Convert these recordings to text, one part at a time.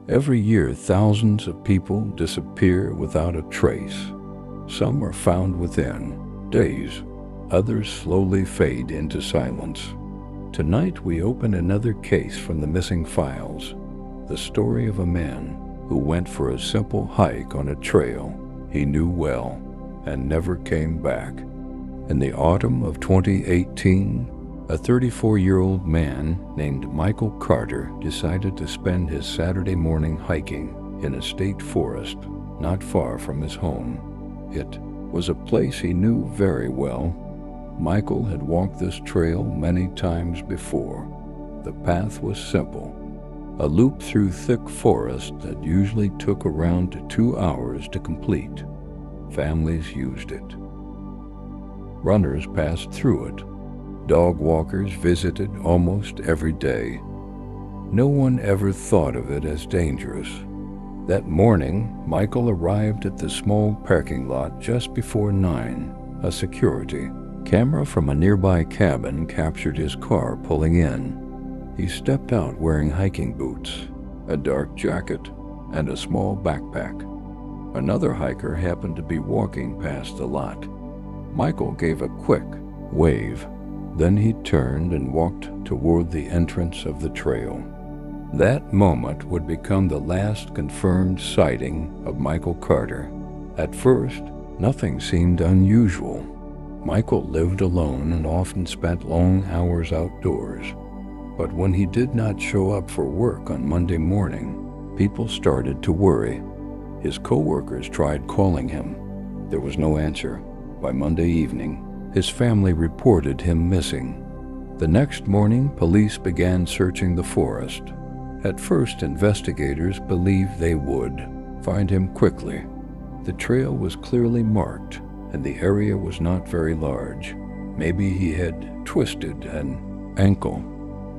Every year, thousands of people disappear without a trace. Some are found within days. Others slowly fade into silence. Tonight, we open another case from the missing files. The story of a man who went for a simple hike on a trail he knew well and never came back. In the autumn of 2018, a 34-year-old man named Michael Carter decided to spend his Saturday morning hiking in a state forest not far from his home. It was a place he knew very well. Michael had walked this trail many times before. The path was simple, a loop through thick forest that usually took around 2 hours to complete. Families used it. Runners passed through it. Dog walkers visited almost every day. No one ever thought of it as dangerous. That morning, Michael arrived at the small parking lot just before 9. A security camera from a nearby cabin captured his car pulling in. He stepped out wearing hiking boots, a dark jacket, and a small backpack. Another hiker happened to be walking past the lot. Michael gave a quick wave. Then he turned and walked toward the entrance of the trail. That moment would become the last confirmed sighting of Michael Carter. At first, nothing seemed unusual. Michael lived alone and often spent long hours outdoors. But when he did not show up for work on Monday morning, people started to worry. His coworkers tried calling him. There was no answer. By Monday evening, his family reported him missing. The next morning, police began searching the forest. At first, investigators believed they would find him quickly. The trail was clearly marked, and the area was not very large. Maybe he had twisted an ankle.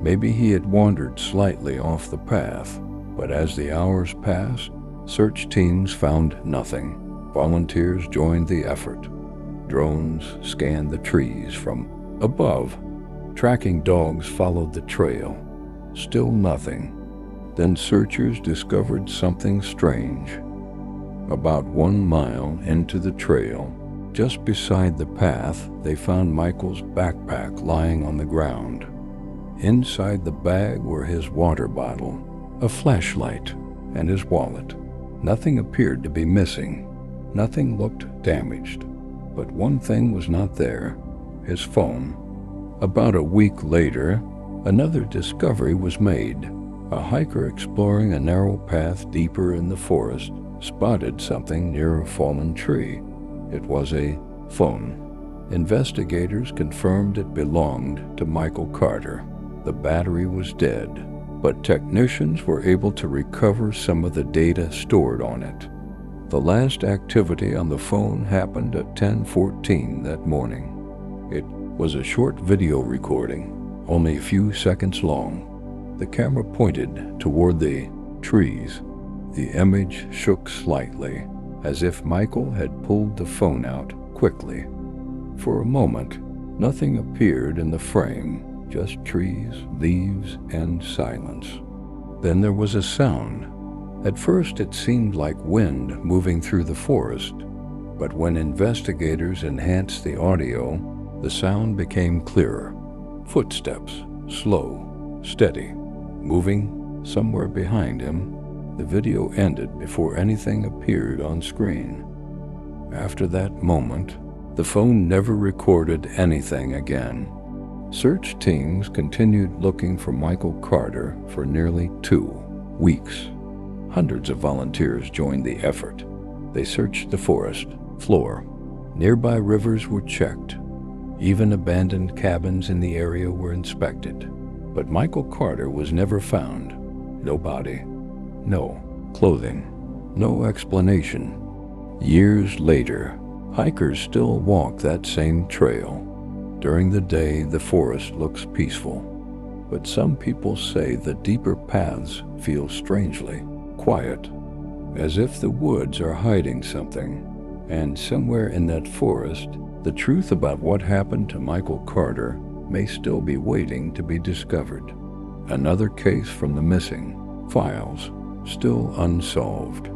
Maybe he had wandered slightly off the path. But as the hours passed, search teams found nothing. Volunteers joined the effort. Drones scanned the trees from above. Tracking dogs followed the trail. Still nothing. Then searchers discovered something strange. About 1 mile into the trail, just beside the path, they found Michael's backpack lying on the ground. Inside the bag were his water bottle, a flashlight, and his wallet. Nothing appeared to be missing. Nothing looked damaged. But one thing was not there: his phone. About a week later, another discovery was made. A hiker exploring a narrow path deeper in the forest spotted something near a fallen tree. It was a phone. Investigators confirmed it belonged to Michael Carter. The battery was dead, but technicians were able to recover some of the data stored on it. The last activity on the phone happened at 10:14 that morning. It was a short video recording, only a few seconds long. The camera pointed toward the trees. The image shook slightly, as if Michael had pulled the phone out quickly. For a moment, nothing appeared in the frame, just trees, leaves, and silence. Then there was a sound. At first, it seemed like wind moving through the forest, but when investigators enhanced the audio, the sound became clearer. Footsteps, slow, steady, moving somewhere behind him. The video ended before anything appeared on screen. After that moment, the phone never recorded anything again. Search teams continued looking for Michael Carter for nearly 2 weeks. Hundreds of volunteers joined the effort. They searched the forest floor. Nearby rivers were checked. Even abandoned cabins in the area were inspected. But Michael Carter was never found. No body, no clothing, no explanation. Years later, hikers still walk that same trail. During the day, the forest looks peaceful. But some people say the deeper paths feel strangely quiet, as if the woods are hiding something. And somewhere in that forest, the truth about what happened to Michael Carter may still be waiting to be discovered. Another case from the missing files. still unsolved.